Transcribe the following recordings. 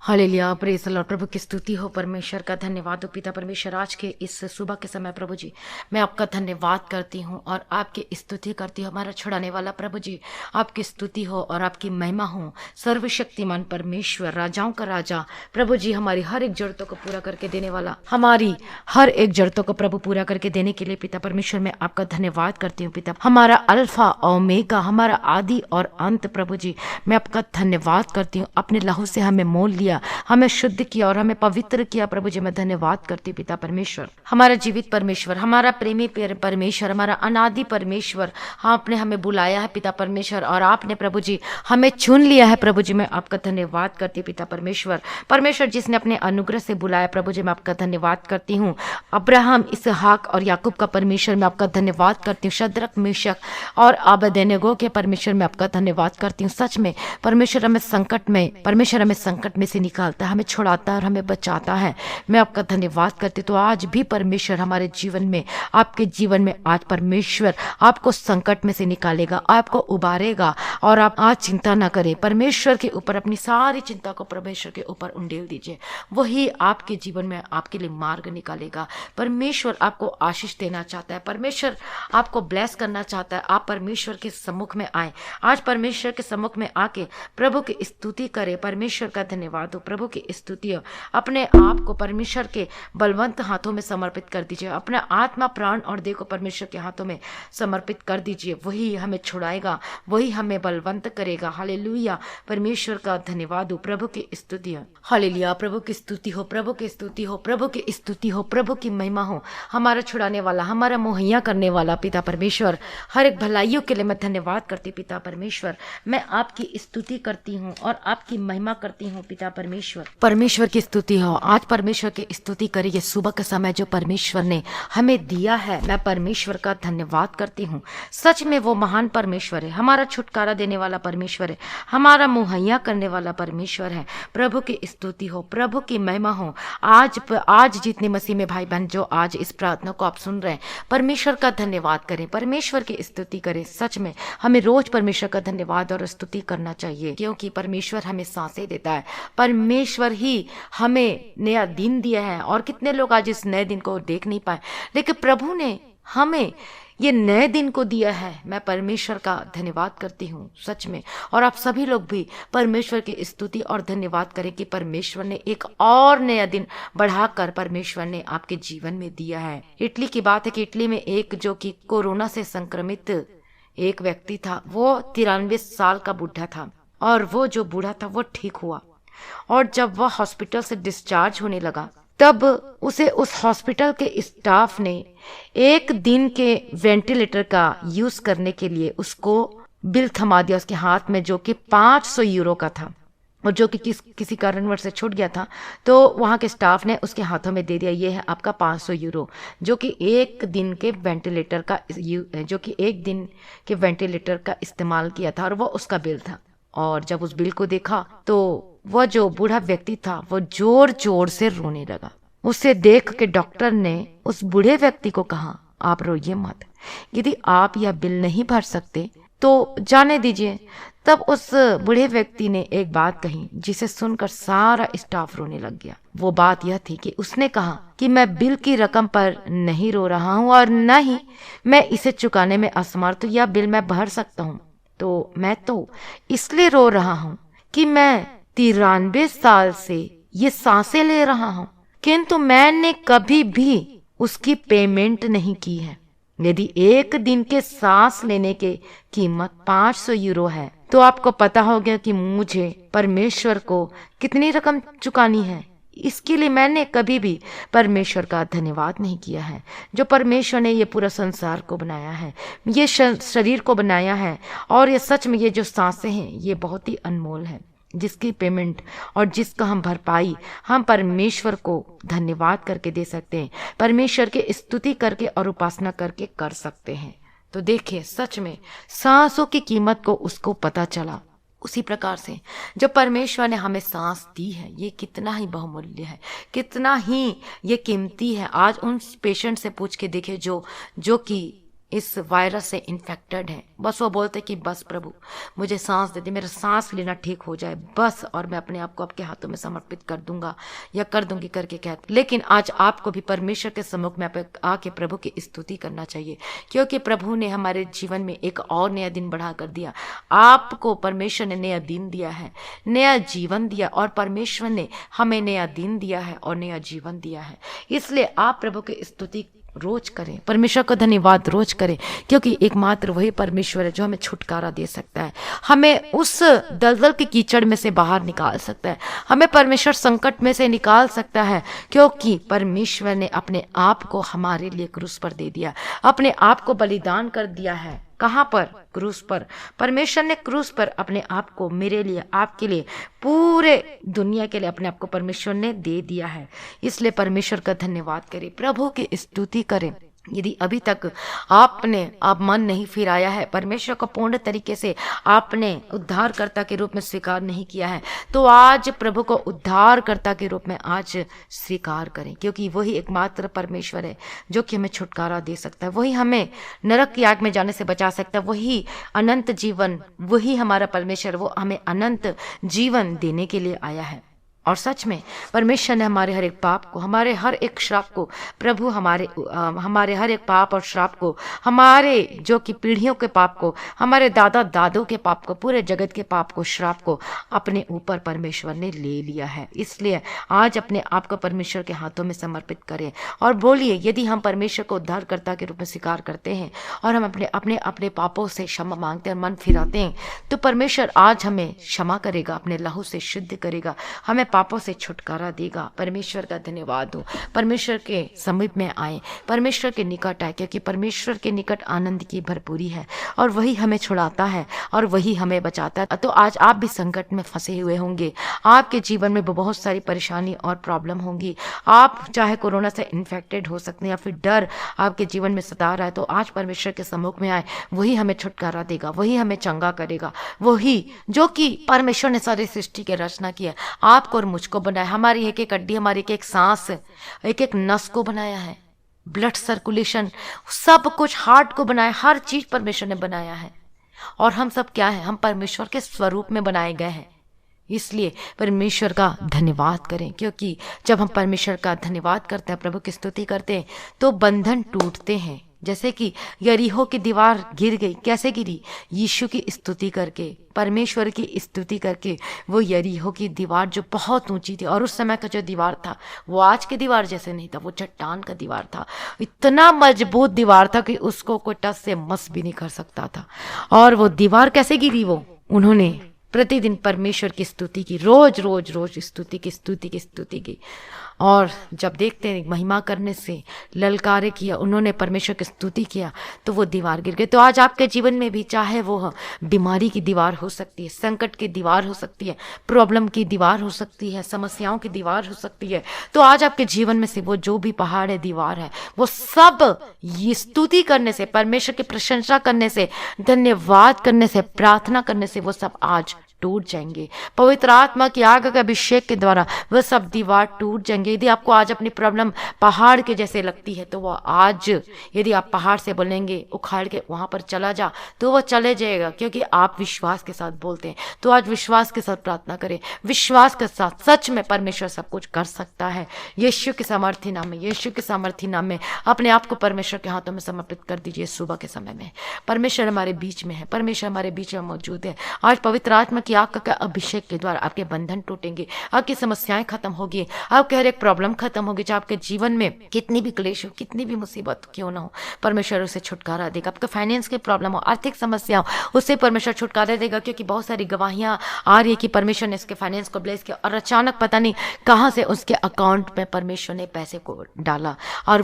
Hallelujah, praise the Lord. प्रभु की स्तुति हो, परमेश्वर का धन्यवाद हो पिता परमेश्वर। आज के इस सुबह के समय प्रभु जी मैं आपका धन्यवाद करती हूँ और आपकी स्तुति करती हूँ। हमारा छुड़ाने वाला प्रभु जी, आपकी स्तुति हो और आपकी महिमा हो। सर्वशक्तिमान परमेश्वर, राजाओं का राजा प्रभु जी, हमारी हर एक जरूरतों को पूरा करके देने वाला, हमारी हर एक जरूरतों को प्रभु पूरा करके देने के लिए पिता परमेश्वर मैं आपका धन्यवाद करती हूँ। पिता हमारा अल्फा ओमेगा, हमारा आदि और अंत प्रभु जी मैं आपका धन्यवाद करती हूँ। अपने लहू से हमें मोल लिया, हमें शुद्ध किया और हमें पवित्र किया प्रभु जी मैं धन्यवाद करती हूँ। पिता परमेश्वर, हमारा जीवित परमेश्वर, हमारा प्रेमी परमेश्वर, हमारा अनादि परमेश्वर, आपने हमें बुलाया है पिता परमेश्वर और आपने प्रभु जी हमें चुन लिया है प्रभु जी मैं आपका धन्यवाद करती हूँ। पिता परमेश्वर, परमेश्वर जिसने अपने अनुग्रह से बुलाया प्रभु जी मैं आपका धन्यवाद करती हूँ। अब्राहम, इसहाक और याकूब का परमेश्वर मैं आपका धन्यवाद करती हूँ। शद्रक, मेशक और अबेदनेगो के परमेश्वर मैं आपका धन्यवाद करती हूँ। सच में परमेश्वर हमें संकट में से निकालता है, हमें छुड़ाता है और हमें बचाता है। मैं आपका धन्यवाद करती हूँ। तो आज भी परमेश्वर हमारे जीवन में, आपके जीवन में आज परमेश्वर आपको संकट में से निकालेगा, आपको उबारेगा और आप आज चिंता ना करें। परमेश्वर के ऊपर अपनी सारी चिंता को परमेश्वर के ऊपर उंडेल दीजिए, वही आपके जीवन में आपके लिए मार्ग निकालेगा। परमेश्वर आपको आशीष देना चाहता है, परमेश्वर आपको ब्लेस करना चाहता है। आप परमेश्वर के सम्मुख में आए, आज परमेश्वर के सम्मुख में आके प्रभु की स्तुति करें। परमेश्वर का धन्यवाद हो, प्रभु की स्तुति हो। अपने आप को परमेश्वर के बलवंत हाथों में समर्पित कर दीजिए, अपना आत्मा, प्राण और देह को परमेश्वर के हाथों में समर्पित कर दीजिए। वही हमें छुड़ाएगा, वही हमें बलवंत करेगा। हालेलुया, परमेश्वर का धन्यवाद हो, प्रभु की स्तुति हो। हालेलुया, प्रभु की स्तुति हो, प्रभु की स्तुति हो, प्रभु की स्तुति हो, प्रभु की महिमा हो। हमारा छुड़ाने वाला, हमारा मुहैया करने वाला पिता परमेश्वर, हर एक भलाइयों के लिए मैं धन्यवाद करती पिता परमेश्वर। मैं आपकी स्तुति करती हूँ और आपकी महिमा करती हूँ पिता परमेश्वर। परमेश्वर की स्तुति हो। आज परमेश्वर की स्तुति करिए। सुबह का समय जो परमेश्वर ने हमें दिया है, मैं परमेश्वर का धन्यवाद करती हूँ। सच में वो महान परमेश्वर है, हमारा छुटकारा देने वाला परमेश्वर है, हमारा मुहैया करने वाला परमेश्वर है। प्रभु की स्तुति हो, प्रभु की महिमा हो। आज जितने मसीह में भाई बहन जो आज इस प्रार्थना को आप सुन रहे हैं, परमेश्वर का धन्यवाद करें, परमेश्वर की स्तुति करें। सच में हमें रोज परमेश्वर का धन्यवाद और स्तुति करना चाहिए, क्योंकि परमेश्वर हमें सांसें देता है। परमेश्वर ही हमें नया दिन दिया है और कितने लोग आज इस नए दिन को देख नहीं पाए, लेकिन प्रभु ने हमें ये नए दिन को दिया है। मैं परमेश्वर का धन्यवाद करती हूँ सच में। और आप सभी लोग भी परमेश्वर की स्तुति और धन्यवाद करें कि परमेश्वर ने एक और नया दिन बढ़ाकर परमेश्वर ने आपके जीवन में दिया है। इटली की बात है कि इटली में एक जो कि कोरोना से संक्रमित एक व्यक्ति था, वो 93 साल का बूढ़ा था और वो जो बूढ़ा था वो ठीक हुआ और जब वह हॉस्पिटल से डिस्चार्ज होने लगा तब उसे उस हॉस्पिटल के स्टाफ ने एक दिन के वेंटिलेटर का यूज करने के लिए उसको बिल थमा दिया उसके हाथ में, जो कि 500 यूरो का था और जो कि किसी कारणवश से छूट गया था। तो वहाँ के स्टाफ ने उसके हाथों में दे दिया, ये है आपका 500 यूरो, जो कि एक दिन के वेंटिलेटर का इस्तेमाल किया था और वो उसका बिल था। और जब उस बिल को देखा तो वह जो बूढ़ा व्यक्ति था वो जोर जोर से रोने लगा। उसे देख के डॉक्टर ने उस बूढ़े व्यक्ति को कहा, आप रोइए मत, यदि आप यह बिल नहीं भर सकते तो जाने दीजिए। तब उस बूढ़े व्यक्ति ने एक बात कही जिसे सुनकर सारा स्टाफ रोने लग गया। वो बात यह थी कि उसने कहा कि मैं बिल की रकम पर नहीं रो रहा हूँ और न ही मैं इसे चुकाने में असमर्थ, यह बिल मैं भर सकता हूँ, तो मैं तो इसलिए रो रहा हूँ कि मैं 93 साल से ये सांसें ले रहा हूँ, किंतु मैंने कभी भी उसकी पेमेंट नहीं की है। यदि एक दिन के सांस लेने की कीमत 500 यूरो है तो आपको पता हो गया कि मुझे परमेश्वर को कितनी रकम चुकानी है। इसके लिए मैंने कभी भी परमेश्वर का धन्यवाद नहीं किया है, जो परमेश्वर ने ये पूरा संसार को बनाया है, ये शरीर को बनाया है। और ये सच में ये जो सांसें हैं ये बहुत ही अनमोल है, जिसकी पेमेंट और जिसका हम भरपाई हम परमेश्वर को धन्यवाद करके दे सकते हैं, परमेश्वर के स्तुति करके और उपासना करके कर सकते हैं। तो देखिए सच में सांसों की कीमत को उसको पता चला। उसी प्रकार से जो परमेश्वर ने हमें सांस दी है ये कितना ही बहुमूल्य है, कितना ही ये कीमती है। आज उन पेशेंट से पूछ के देखे जो कि इस वायरस से इन्फेक्टेड हैं, बस वो बोलते कि बस प्रभु मुझे सांस दे दे, मेरा सांस लेना ठीक हो जाए बस, और मैं अपने आप को आपके हाथों में समर्पित कर दूंगा या कर दूंगी करके कहते। लेकिन आज आपको भी परमेश्वर के सम्मुख में आके प्रभु की स्तुति करना चाहिए, क्योंकि प्रभु ने हमारे जीवन में एक और नया दिन बढ़ा कर दिया। आपको परमेश्वर ने नया दिन दिया है, नया जीवन दिया, और परमेश्वर ने हमें नया दिन दिया है और नया जीवन दिया है। इसलिए आप प्रभु की स्तुति रोज करें, परमेश्वर को धन्यवाद रोज करें, क्योंकि एकमात्र वही परमेश्वर है जो हमें छुटकारा दे सकता है, हमें उस दलदल के कीचड़ में से बाहर निकाल सकता है, हमें परमेश्वर संकट में से निकाल सकता है, क्योंकि परमेश्वर ने अपने आप को हमारे लिए क्रूस पर दे दिया, अपने आप को बलिदान कर दिया है। कहाँ पर? क्रूस पर। परमेश्वर ने क्रूस पर अपने आप को मेरे लिए, आपके लिए, पूरे दुनिया के लिए अपने आप को परमेश्वर ने दे दिया है। इसलिए परमेश्वर का धन्यवाद करें, प्रभु की स्तुति करें। यदि अभी तक आपने आप मन नहीं फिराया है, परमेश्वर को पूर्ण तरीके से आपने उद्धारकर्ता के रूप में स्वीकार नहीं किया है, तो आज प्रभु को उद्धारकर्ता के रूप में आज स्वीकार करें, क्योंकि वही एकमात्र परमेश्वर है जो कि हमें छुटकारा दे सकता है, वही हमें नरक की आग में जाने से बचा सकता है, वही अनंत जीवन, वही हमारा परमेश्वर, वो हमें अनंत जीवन देने के लिए आया है। और सच में परमेश्वर ने हमारे हर एक पाप को, हमारे हर एक श्राप को, प्रभु हमारे हर एक पाप और श्राप को, हमारे जो कि पीढ़ियों के पाप को, हमारे दादा दादों के पाप को, पूरे जगत के पाप को, श्राप को अपने ऊपर परमेश्वर ने ले लिया है। इसलिए आज अपने आप को परमेश्वर के हाथों में समर्पित करें और बोलिए, यदि हम परमेश्वर को उद्धारकर्ता के रूप में स्वीकार करते हैं और हम अपने पापों से क्षमा मांगते हैं और मन फिराते हैं, तो परमेश्वर आज हमें क्षमा करेगा, अपने लहू से शुद्ध करेगा, हमें पापों से छुटकारा देगा। परमेश्वर का धन्यवाद हो। परमेश्वर के समीप में आए, परमेश्वर के निकट आए, क्योंकि परमेश्वर के निकट आनंद की भरपूरी है और वही हमें छुड़ाता है और वही हमें बचाता है। तो आज आप भी संकट में फंसे हुए होंगे, आपके जीवन में बहुत सारी परेशानी और प्रॉब्लम होंगी, आप चाहे कोरोना से इन्फेक्टेड हो सकते हैं या फिर डर आपके जीवन में सता रहा है, तो आज परमेश्वर के सम्मुख में आए, वही हमें छुटकारा देगा, वही हमें चंगा करेगा, वही जो कि परमेश्वर ने सारी सृष्टि की रचना की है, आपको और मुझको बनाया, हमारी एक एक हड्डी, हमारी एक एक सांस, एक एक नस को बनाया है, ब्लड सर्कुलेशन, सब कुछ, हार्ट को बनाया, हर चीज परमेश्वर ने बनाया है। और हम सब क्या है? हम परमेश्वर के स्वरूप में बनाए गए हैं। इसलिए परमेश्वर का धन्यवाद करें, क्योंकि जब हम परमेश्वर का धन्यवाद करते हैं, प्रभु की स्तुति करते हैं, तो बंधन टूटते हैं। जैसे कि यरीहो की दीवार गिर गई, कैसे गिरी? यीशु की स्तुति करके, परमेश्वर की स्तुति करके। वो यरीहो की दीवार जो बहुत ऊंची थी, और उस समय का जो दीवार था वो आज की दीवार जैसे नहीं था, वो चट्टान का दीवार था, इतना मजबूत दीवार था कि उसको कोई टस से मस भी नहीं कर सकता था। और वो दीवार कैसे गिरी? वो उन्होंने प्रतिदिन परमेश्वर की स्तुति की, रोज रोज रोज स्तुति की। और जब देखते हैं महिमा करने से, ललकारे किया, उन्होंने परमेश्वर की स्तुति किया, तो वो दीवार गिर गई। तो आज आपके जीवन में भी, चाहे वो बीमारी की दीवार हो सकती है, संकट की दीवार हो सकती है, प्रॉब्लम की दीवार हो सकती है, समस्याओं की दीवार हो सकती है, तो आज आपके जीवन में से वो जो भी पहाड़ है, दीवार है, वो सब ये स्तुति करने से, परमेश्वर की प्रशंसा करने से, धन्यवाद करने से, प्रार्थना करने से वो सब आज टूट जाएंगे। पवित्र आत्मा की आग के अभिषेक के द्वारा वह सब दीवार टूट जाएंगे। यदि आपको आज अपनी प्रॉब्लम पहाड़ के जैसे लगती है, तो वो आज, यदि आप पहाड़ से बोलेंगे उखाड़ के वहां पर चला जा, तो वो चले जाएगा, क्योंकि आप विश्वास के साथ बोलते हैं। तो आज विश्वास के साथ प्रार्थना करें, विश्वास के साथ, सच में परमेश्वर सब कुछ कर सकता है। यीशु के सामर्थी नाम में, यीशु के सामर्थी नाम में अपने आप को परमेश्वर के हाथों में समर्पित कर दीजिए। सुबह के समय में परमेश्वर हमारे बीच में है, परमेश्वर हमारे बीच में मौजूद है। आज पवित्र आत्मा कि आग का अभिषेक के द्वारा आपके बंधन टूटेंगे, आपकी समस्याएं खत्म होगी, आपके हर एक प्रॉब्लम खत्म होगी। चाहे आपके जीवन में कितनी भी क्लेश हो, कितनी भी मुसीबत क्यों ना हो, परमेश्वर उसे छुटकारा देगा। आपके फाइनेंस की प्रॉब्लम हो, आर्थिक समस्या हो, उससे परमेश्वर छुटकारा देगा, क्योंकि बहुत सारी गवाहियां आ रही है कि परमेश्वर ने इसके फाइनेंस को ब्लेस किया और अचानक पता नहीं कहां से उसके अकाउंट में परमेश्वर ने पैसे को डाला। और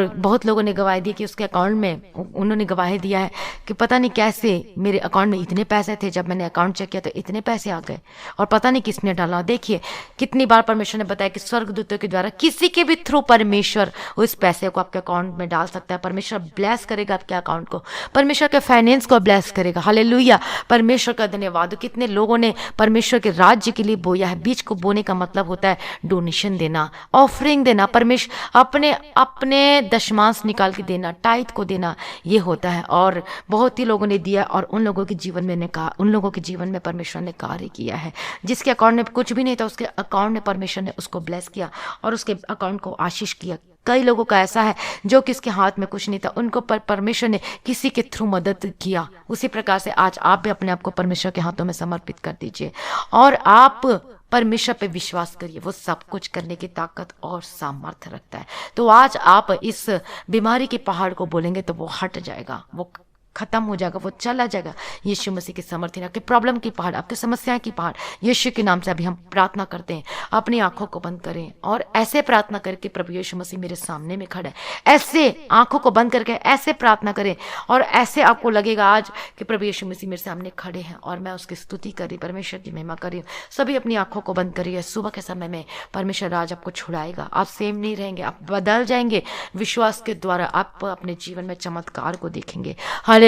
बहुत लोगों ने गवाही दी कि उसके अकाउंट में, उन्होंने गवाही दिया है कि पता नहीं कैसे मेरे अकाउंट में इतने पैसे थे, जब मैंने अकाउंट चेक किया तो इतने पैसे आ गए और पता नहीं किसने डाला। देखिए कितनी बार परमेश्वर ने बताया कि स्वर्गदूतों के द्वारा किसी के भी थ्रू परमेश्वर उस पैसे को आपके अकाउंट में डाल सकता है। परमेश्वर ब्लेस करेगा आपके अकाउंट को, परमेश्वर के फाइनेंस को ब्लेस करेगा। हालेलुया, परमेश्वर का धन्यवाद। कितने लोगों ने परमेश्वर के राज्य के लिए बोया है। बीज को बोने का मतलब होता है डोनेशन देना, ऑफरिंग देना, परमेश्वर अपने अपने दशमांश निकाल के देना, टाइट को देना, ये होता है। और बहुत ही लोगों ने दिया और उन लोगों के जीवन में उन लोगों के जीवन में परमेश्वर ने कार्य किया है। जिसके अकाउंट में कुछ भी नहीं था उसके अकाउंट में परमेश्वर ने उसको ब्लेस किया और उसके अकाउंट को आशीष किया। कई लोगों का ऐसा है जो किसके हाथ में कुछ नहीं था, उनको परमेश्वर ने किसी के थ्रू मदद किया। उसी प्रकार से आज आप भी अपने आप को परमेश्वर के हाथों में समर्पित कर दीजिए और आप परमेश्वर पे विश्वास करिए। वो सब कुछ करने की ताकत और सामर्थ्य रखता है। तो आज आप इस बीमारी के पहाड़ को बोलेंगे तो वो हट जाएगा, वो खत्म हो जाएगा, वो चला जाएगा। यीशु मसीह की समर्थन, आपके प्रॉब्लम की पहाड़, आपके समस्याएं की पहाड़, यीशु के नाम से अभी हम प्रार्थना करते हैं। अपनी आंखों को बंद करें और ऐसे प्रार्थना करके प्रभु यीशु मसीह मेरे सामने में खड़ा है। ऐसे आंखों को बंद करके ऐसे प्रार्थना करें और ऐसे आपको लगेगा आज कि प्रभु यीशु मसीह मेरे सामने खड़े हैं और मैं उसकी स्तुति कर रही, परमेश्वर की महिमा कर रही हूँ। सभी अपनी आंखों को बंद करिए। सुबह के समय में परमेश्वर आज आपको छुड़ाएगा। आप सेम नहीं रहेंगे, आप बदल जाएंगे। विश्वास के द्वारा आप अपने जीवन में चमत्कार को देखेंगे।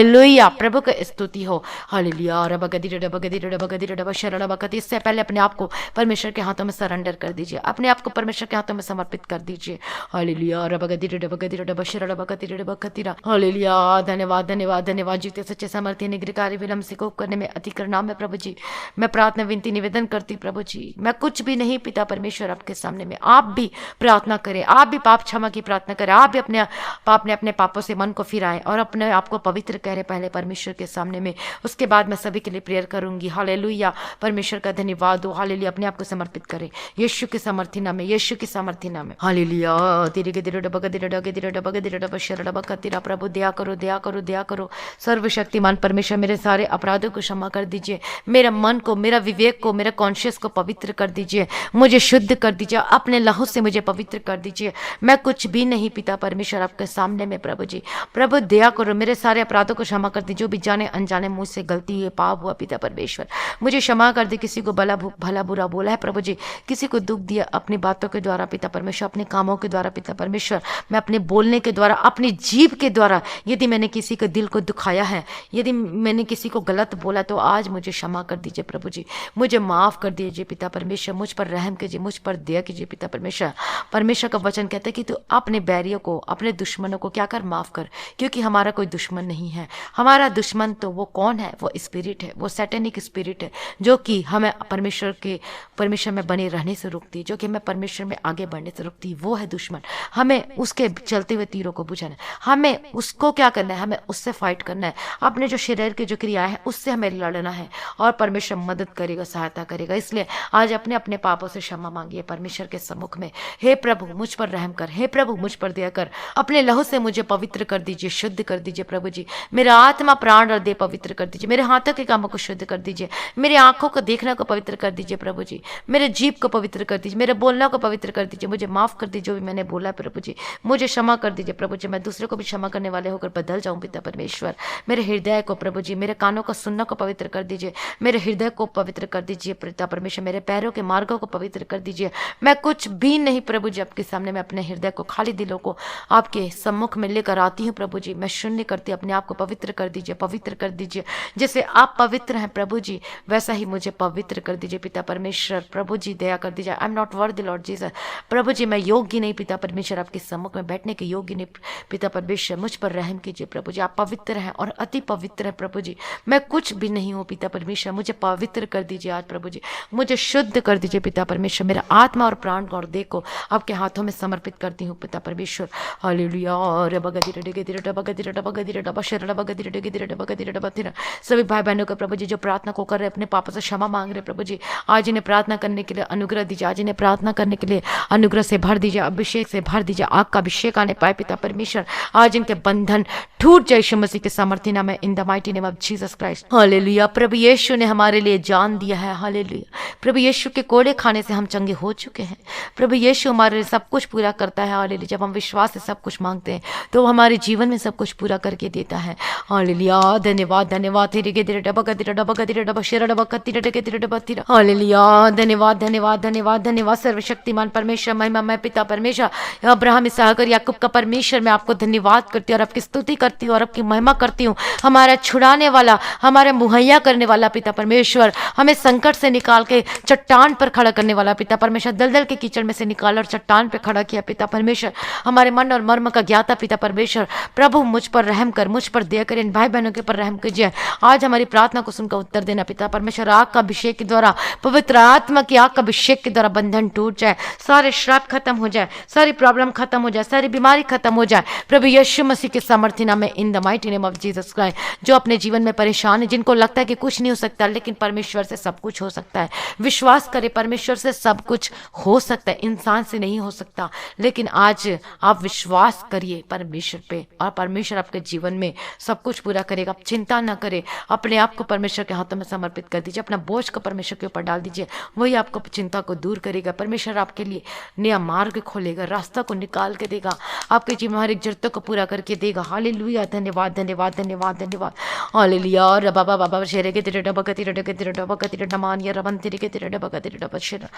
हालेलुया, प्रभु का स्तुति हो। हालेलुया, रबगदी रबगदी रबगदी रब शरणबगदी। इससे पहले अपने आप को परमेश्वर के हाथों में सरेंडर कर दीजिए, अपने आप को परमेश्वर के हाथों में समर्पित कर दीजिए। हालेलुया, रबगदी रबगदी रब शरणबगदी रबगदी। हालेलुया, धन्यवाद धन्यवाद धन्यवाद। जीते सच्चे सामर्थ्य निग्रहकारी विलम्ब से कोप करने में अति करुणा में प्रभु जी मैं प्रार्थना विनती निवेदन करती प्रभु जी, मैं कुछ भी नहीं पिता परमेश्वर आपके सामने में। आप भी प्रार्थना करें, आप भी पाप क्षमा की प्रार्थना करें, आप भी अपने पापों से मन को फिराएं और अपने आप को पवित्र करें पहले परमेश्वर के सामने में। उसके बाद मैं सभी के लिए प्रेयर करूंगी। हालेलुया, परमेश्वर का धन्यवाद हो। हालेलुया, अपने आप को समर्पित करें यीशु के समर्थी नाम में, यीशु की समर्थी नाम में। हालेलुया, तेरे के दिल डबग दिल डगे दिल डबग दिल डब शर डबग तेरा। प्रभु दया करो दया करो दया करो। सर्वशक्तिमान परमेश्वर मेरे सारे अपराधों को क्षमा कर दीजिए, मेरा मन को, मेरा विवेक को, मेरा कॉन्शियस को पवित्र कर दीजिए, मुझे शुद्ध कर दीजिए, अपने लहू से मुझे पवित्र कर दीजिए। मैं कुछ भी नहीं पिता परमेश्वर आपके सामने में प्रभु जी। प्रभु दया करो, मेरे सारे अपराधों को क्षमा कर दी, जो भी जाने अनजाने मुझसे गलती हुई पाप हुआ पिता परमेश्वर मुझे क्षमा कर दे। किसी को भला बुरा बोला है प्रभु जी, किसी को दुख दिया अपनी बातों के द्वारा पिता परमेश्वर, अपने कामों के द्वारा पिता परमेश्वर, मैं अपने बोलने के द्वारा, अपनी जीभ के द्वारा यदि मैंने किसी के दिल को दुखाया है, यदि मैंने किसी को गलत बोला तो आज मुझे क्षमा कर दीजिए प्रभु जी, मुझे माफ कर दीजिए पिता परमेश्वर, मुझ पर रहम कीजिए, मुझ पर दया कीजिए पिता परमेश्वर। परमेश्वर का वचन कहता है कि तू अपने बैरियों को, अपने दुश्मनों को क्या कर, माफ कर, क्योंकि हमारा कोई दुश्मन नहीं है। हमारा दुश्मन तो वो कौन है, वो स्पिरिट है, वो सैटेनिक स्पिरिट है जो कि हमें परमेश्वर में बने रहने से रोकती है, जो कि हमें परमेश्वर में आगे बढ़ने से रोकती है। वो है दुश्मन। हमें उसके चलते हुए तीरों को बुझाना है, हमें उसको क्या करना है, हमें उससे फाइट करना है। अपने जो शरीर की जो क्रियाएं हैं उससे हमें लड़ना है और परमेश्वर मदद करेगा, सहायता करेगा। इसलिए आज अपने अपने पापों से क्षमा मांगिए परमेश्वर के सम्मुख में। हे प्रभु मुझ पर रहम कर, हे प्रभु मुझ पर दया कर, अपने लहू से मुझे पवित्र कर दीजिए, शुद्ध कर दीजिए प्रभु जी। मेरा आत्मा प्राण और देह पवित्र कर दीजिए, मेरे हाथों के कामों को शुद्ध कर दीजिए, मेरी आंखों को देखने को पवित्र कर दीजिए प्रभु जी, मेरे जीभ को पवित्र कर दीजिए, मेरे बोलने को पवित्र कर दीजिए, मुझे माफ कर दीजिए जो भी मैंने बोला प्रभु जी, मुझे क्षमा कर दीजिए प्रभु जी। मैं दूसरे को भी क्षमा करने वाले होकर बदल जाऊं पिता परमेश्वर। मेरे हृदय को प्रभु जी, मेरे कानों को सुनने को पवित्र कर दीजिए, मेरे हृदय को पवित्र कर दीजिए पिता परमेश्वर, मेरे पैरों के मार्गों को पवित्र कर दीजिए। मैं कुछ भी नहीं प्रभु जी आपके सामने, मैं अपने हृदय को, खाली दिलों को आपके सम्मुख में लेकर आती हूँ प्रभु जी। मैं शून्य करती, अपने आप को पवित्र कर दीजिए, पवित्र कर दीजिए। जैसे आप पवित्र हैं प्रभु जी वैसा ही मुझे पवित्र कर दीजिए पिता परमेश्वर। प्रभु जी दया कर दीजिए। I am not worthy Lord Jesus. प्रभु जी मैं योग्य नहीं पिता परमेश्वर, आपके सम्मुख में बैठने के योग्य नहीं पिता परमेश्वर, मुझ पर रहम कीजिए प्रभु जी। आप पवित्र हैं और अति पवित्र है प्रभु जी, मैं कुछ भी नहीं हूँ पिता परमेश्वर, मुझे पवित्र कर दीजिए आज प्रभु जी, मुझे शुद्ध कर दीजिए पिता परमेश्वर। मेरा आत्मा और प्राण और देह को आपके हाथों में समर्पित करती हूँ पिता परमेश्वर। हालेलुया। सभी भाई बहनों को प्रभु जी जो प्रार्थना को कर रहे अपने पापों से क्षमा मांग रहे प्रभु जी, आज इन्हें प्रार्थना करने के लिए अनुग्रह दीजिए, आज इन्हें प्रार्थना करने के लिए अनुग्रह से भर दीजिए, अभिषेक से भर दीजिए, आग का अभिषेक आने पाए पिता परमेश्वर। आज इनके बंधन टूट जाए यीशु मसीह के सामर्थ्य नाम में, in the mighty name of Jesus Christ. Hallelujah. प्रभु यीशु ने हमारे लिए जान दिया है। हालेलुया। प्रभु यीशु के कोड़े खाने से हम चंगे हो चुके हैं। प्रभु यीशु हमारे लिए सब कुछ पूरा करता है। हालेलुया। जब हम विश्वास से सब कुछ मांगते हैं तो हमारे जीवन में सब कुछ पूरा करके देता है। हालेलुया, धन्यवाद धन्यवाद तेरे के तेरे डबा का तेरा डबा का तेरा डबा शेरा डबा का तेरे के तेरे डबा तेरा। हालेलुया, धन्यवाद धन्यवाद धन्यवाद धन्यवाद सर्वशक्तिमान परमेश्वर, महिमा पिता परमेश्वर, अब्राहम इसहाक और याकूब का परमेश्वर, मैं आपको धन्यवाद करती हूँ और आपकी स्तुति करती हूँ और आपकी महिमा करती हूँ। हमारा छुड़ाने वाला, हमारा मुहैया करने वाला पिता परमेश्वर, हमें संकट से निकाल के चट्टान पर खड़ा करने वाला पिता परमेश्वर, दलदल के कीचड़ में से निकाला और चट्टान पर खड़ा किया पिता परमेश्वर, हमारे मन और मर्म का ज्ञाता पिता परमेश्वर। प्रभु मुझ पर रहम कर, मुझ पर दया कर, इन भाई बहनों के पर रहम कीजिए। आज हमारी प्रार्थना को सुनकर उत्तर देना पिता परमेश्वर। आग का अभिषेक के द्वारा, पवित्र आत्मा की आग का अभिषेक के द्वारा बंधन टूट जाए, सारे श्राप खत्म हो जाए, सारी प्रॉब्लम खत्म हो जाए, सारी बीमारी खत्म हो जाए प्रभु यीशु मसीह के सामर्थ्य नाम में, in the mighty name of Jesus Christ. जो अपने जीवन में परेशान है, जिनको लगता है कि कुछ नहीं हो सकता, लेकिन परमेश्वर से सब कुछ हो सकता है। विश्वास करें, परमेश्वर से सब कुछ हो सकता है, इंसान से नहीं हो सकता। लेकिन आज आप विश्वास करिए परमेश्वर पे और परमेश्वर आपके जीवन में सब कुछ पूरा करेगा। आप चिंता ना करें, अपने आप को परमेश्वर के हाथों में समर्पित कर दीजिए, अपना बोझ को परमेश्वर के ऊपर डाल दीजिए, वही आपको चिंता को दूर करेगा। परमेश्वर आपके लिए नया मार्ग खोलेगा, रास्ता को निकाल के देगा, आपके जीवन में हर एक जरूरतों को पूरा करके देगा। हालेलुया, धन्यवाद धन्यवाद धन्यवाद धन्यवाद। हालेलुया, और बाबा बाबा शेरे के तेरे डबा का तेरे डबा तेरे डबा का तेरे डमान या रबन तेरे के तेरे डबा का तेरे डबा शेर।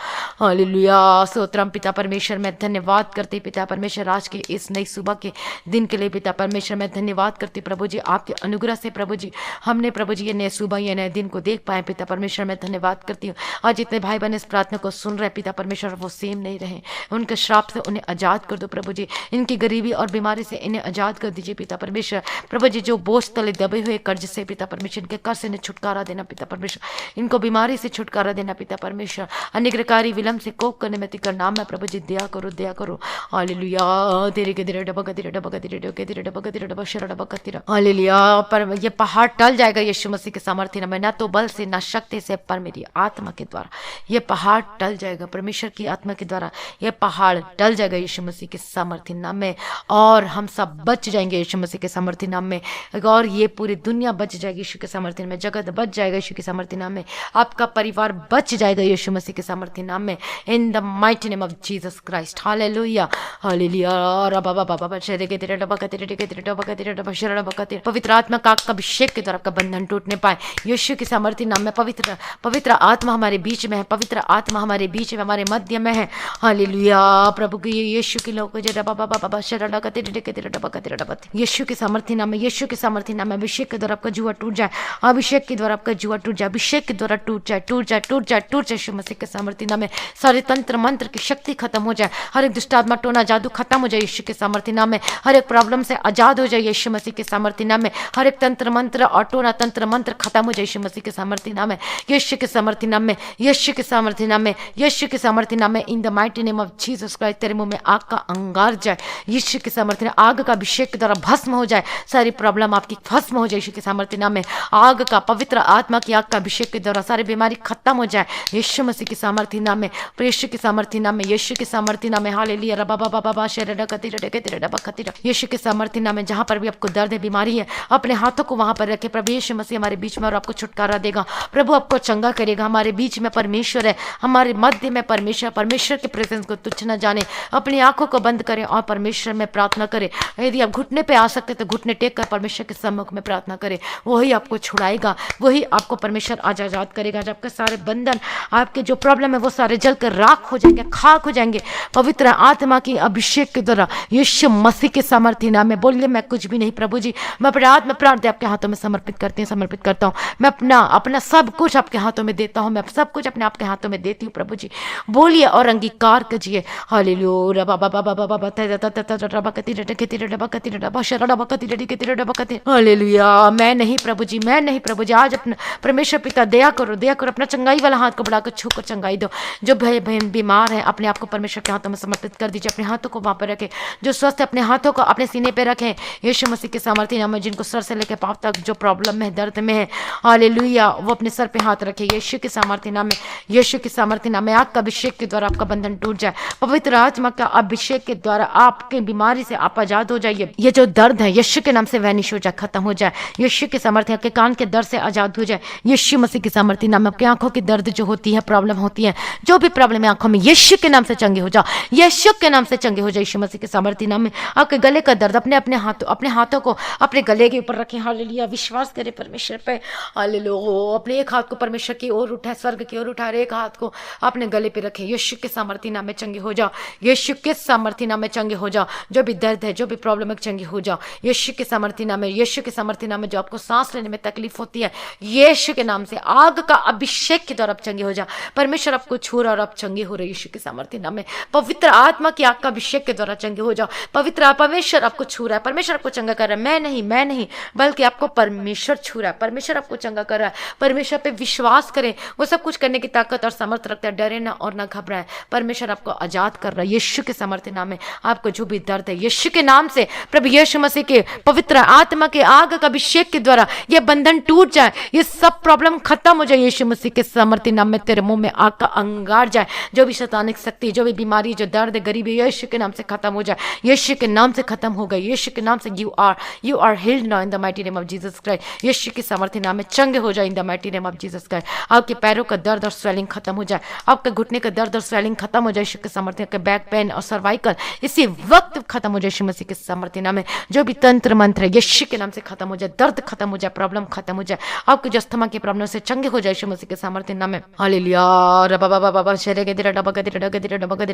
हालेलुया, स्तोत्रम पिता परमेश्वर, मैं धन्यवाद करती पिता परमेश्वर आज के इस नई सुबह के दिन के लिए पिता परमेश्वर। मैं धन्यवाद करती प्रभु जी, आपके अनुग्रह से प्रभु जी हमने प्रभु जी ये नए सुबह ये नए दिन को देख पाए पिता परमेश्वर। मैं धन्यवाद करती हूँ आज जितने भाई बहन इस प्रार्थना को सुन रहे पिता परमेश्वर, वो सेम नहीं रहे, उनके श्राप से उन्हें आजाद कर दो प्रभु जी, इनकी गरीबी और बीमारी से इन्हें आजाद कर दीजिए पिता परमेश्वर। प्रभु जी जो बोझ तले दबे हुए कर्ज से पिता परमेश्वर, इनके कर्ज से इन्हें छुटकारा देना पिता परमेश्वर, इनको बीमारी से छुटकारा देना पिता परमेश्वर, अनिग्रहकारी विलम्ब से कोप करने में तिकर नाम में प्रभु जी दया करो दया करो। हालेलुया, तेरे के तेरे डबा का तेरे डबा का तेरे डबा का तेरे डबा का तेरे डबा शरा डबा का तेरा। हालेलुया, पर ये पहाड़ टल जाएगा यीशु मसीह के सामर्थ्य में, ना तो बल से ना शक्ति से, पर मेरी आत्मा के द्वारा ये पहाड़ टल जाएगा। परमेश्वर की आत्मा के द्वारा ये पहाड़ टल जाएगा यीशु मसीह के सामर्थ्य नाम में, और हम सब बच जाएंगे यीशु मसीह के सामर्थ्य नाम में, और ये पूरी दुनिया बच जाएगी यीशु के सामर्थ्य में, जगत बच जाएगा यीशु के सामर्थ्य नाम में, आपका परिवार बच जाएगा यीशु मसीह के सामर्थ्य नाम में, in the mighty name of Jesus Christ. Hallelujah hallelujah, और बाबा बाबा शरीर के तेरे डबा का तेरे के तेरे डबा का तेरे डबा शरण डबा का तेरे, पवित्र आत्मा का अभिषेक के द्वारा आपका बंधन टूटने पाए यीशु के सामर्थ्य नाम में। पवित्र पवित्र आत्मा हमारे बीच में है, पवित्र आत्मा हमारे बीच में, हमारे मध्य में है। हालेलुया, प्रभु के यीशु के लोग बाबा शरण का तेरे के तेरे डबा का तेरे डबा, यीशु के सामर्थ्य नाम में, यीशु के सामर्थ्य नाम में, अभिषेक के द्वारा आपका जुआ टूट जाए, अभिषेक के द्वारा आपका जुआ टूट जाए, अभिषेक के द्वारा टूट जाए टूट जाए टूट जाए टूट जाए यीशु मसीह के सामर्थ्य नाम में। सारे तंत्र मंत्र की शक्ति खत्म हो जाए, हर एक दुष्ट आत्मा टोना जादू खत्म हो जाए यीशु के सामर्थ्य नाम में, हर एक प्रॉब्लम से आजाद हो जाए यीशु मसीह के सामर्थ्य नाम में, हर एक तंत्र मंत्र और टोना तंत्र मंत्र खत्म हो जाए यीशु मसीह के सामर्थ्य नाम में, यीशु के सामर्थ्य नाम में, यीशु के सामर्थ्य नाम में, यीशु के सामर्थ्य नाम में, in the mighty name of Jesus Christ. तेरे मुंह में आग का अंगार जाए यीशु के सामर्थ्य, आग का अभिषेक के द्वारा भस्म हो जाए, सारी प्रॉब्लम आपकी भस्म हो जाए यीशु के सामर्थ्य नाम में, आग का पवित्र आत्मा की आग का अभिषेक के द्वारा सारी बीमारी खत्म हो जाए यीशु मसीह के सामर्थ्य नाम में, यीशु के सामर्थ्य नाम में, यीशु के सामर्थ्य नाम में। हालेलुया, रबा बाबा बाबा शेरडा कतिरा डके तेरे डबा कतिरा, यीशु के सामर्थ्य नाम में। जहां पर भी आपको दर्द है, बीमारी है, अपने हाथों को वहां पर रखे, प्रभु यीशु मसीह हमारे बीच में और आपको छुटकारा देगा, प्रभु आपको चंगा करेगा। हमारे बीच में परमेश्वर है, हमारे मध्य में परमेश्वर, परमेश्वर के प्रेजेंस को तुच्छ न जाने, अपनी आंखों को बंद करें और परमेश्वर में प्रार्थना करें। यदि आप घुटने पे आ सकते तो घुटने टेक कर परमेश्वर के सम्मुख में प्रार्थना करें, वही आपको छुड़ाएगा, वही आपको परमेश्वर आजाद करेगा। जब आपके सारे बंधन, आपके जो प्रॉब्लम है वो सारे जलकर राख हो जाएंगे, खाक हो जाएंगे पवित्र आत्मा की अभिषेक के द्वारा यीशु मसीह के सामर्थ्य नाम में। बोलिए, मैं कुछ भी नहीं प्रभु जी, मैं अपने आत्मा प्राण आपके हाथों में समर्पित करता हूँ, मैं अपना सब कुछ आपके हाथों में देता हूँ, मैं सब कुछ अपने आपके हाथों में देती हूँ प्रभु जी। बोलिए और अंगीकार कीजिए। हालेलुया, हालेलुया, मैं नहीं प्रभु जी, मैं नहीं प्रभु जी। आज अपना परमेश्वर पिता दया करो, अपना चंगाई वाला हाथ को बढ़ाकर छूकर चंगाई दो। जो भाई बहन बीमार है, अपने आप को परमेश्वर के हाथों में समर्पित कर दीजिए, अपने हाथों को वहां पर रखें। जो स्वस्थ है, अपने हाथों को अपने सीने पे रखें यीशु मसीह के सामर्थ्य नाम में। जिनको सर से लेकर पांव तक जो प्रॉब्लम में है, दर्द में है, हालेलुया, वो अपने सर पे हाथ रखे यीशु के सामर्थ्य नाम में, यीशु के सामर्थ्य नाम में। आग का अभिषेक के द्वारा आपका बंधन टूट जाए, पवित्र आत्मा का अभिषेक के द्वारा आपके बीमारी से आप आजाद हो जाइए। ये जो दर्द है यीशु के नाम से वैनिश हो जाए, खत्म हो जाए यीशु के सामर्थ्य। आपके कान के दर्द से आजाद हो जाए यीशु मसीह के सामर्थ्य नाम में। आपकी आंखों की दर्द जो होती है, प्रॉब्लम होती है, जो भी प्रॉब्लम है आंखों में, यीशु के नाम से चंगे हो जाओ, यीशु के नाम से चंगे हो जाए यीशु मसीह के सामर्थ्य नाम में। आपके गले का दर्द अपने हाथों को अपने गले के ऊपर रखें। हालेलुया, विश्वास करें परमेश्वर पे। हालेलुया, अपने एक हाथ को परमेश्वर की ओर उठाए, स्वर्ग की ओर उठाए, एक हाथ को अपने गले पे रखें। यीशु के सामर्थ्य नाम में चंगे हो जाओ, यीशु के सामर्थ्य नाम में चंगे हो जाओ। जो भी दर्द है, जो भी प्रॉब्लम है, चंगे हो जाओ यीशु के सामर्थ्य नाम में। यीशु के सामर्थ्य नाम में जो आपको सांस लेने में तकलीफ होती है, यीशु के नाम से आग का अभिषेक के द्वारा आप चंगे हो जाओ। परमेश्वर आपको छू रहा और आप चंगे हो रहे यीशु के सामर्थ्य नाम में। पवित्र आत्मा की आग का अभिषेक के द्वारा चंगे हो जाओ। पवित्र परमेश्वर आपको छू रहा है, परमेश्वर आपको चंगा कर रहा है। मैं नहीं बल्कि आपको परमेश्वर छू रहा है, परमेश्वर आपको चंगा कर रहा है। परमेश्वर पे विश्वास करें, वो सब कुछ करने की ताकत और सामर्थ्य रखता है। डरे ना और ना घबराए, परमेश्वर आपको आजाद कर रहा है यीशु के सामर्थ्य नाम में। आपको जो भी दर्द है, यीशु के नाम से प्रभु यीशु मसीह के पवित्र आत्मा के आग का अभिषेक के द्वारा ये बंधन टूट जाए, ये सब प्रॉब्लम खत्म हो जाए यीशु मसीह के सामर्थ्य नाम में। तेरे मुंह में आग का अंगार जाए, जो भी शैतानिक शक्ति, जो भी बीमारी, जो दर्द, गरीबी, यीशु के नाम से खत्म हो जाए, यीशु के नाम से खत्म हो गए, यीशु के नाम से you are healed now in the mighty name of Jesus Christ। यीशु के सामर्थ्य नाम में चंगे हो जाए in the mighty name of Jesus Christ। आपके पैरों का दर्द और स्वेलिंग खत्म हो जाए, आपके घुटने का दर्द और स्वेलिंग खत्म हो जाए यीशु के सामर्थ्य, के बैक पेन और सर्वाइकल इसी वक्त खत्म हो जाए यीशु मसीह के सामर्थ्य नाम में। जो भी तंत्र मंत्र है यीशु के नाम से खत्म हो जाए, दर्द खत्म हो जाए, प्रॉब्लम खत्म हो जाए, आपके जो अस्थमा की प्रॉब्लम से चंगे हो जाए यीशु मसीह के सामर्थ्य नाम में। हालेलुया,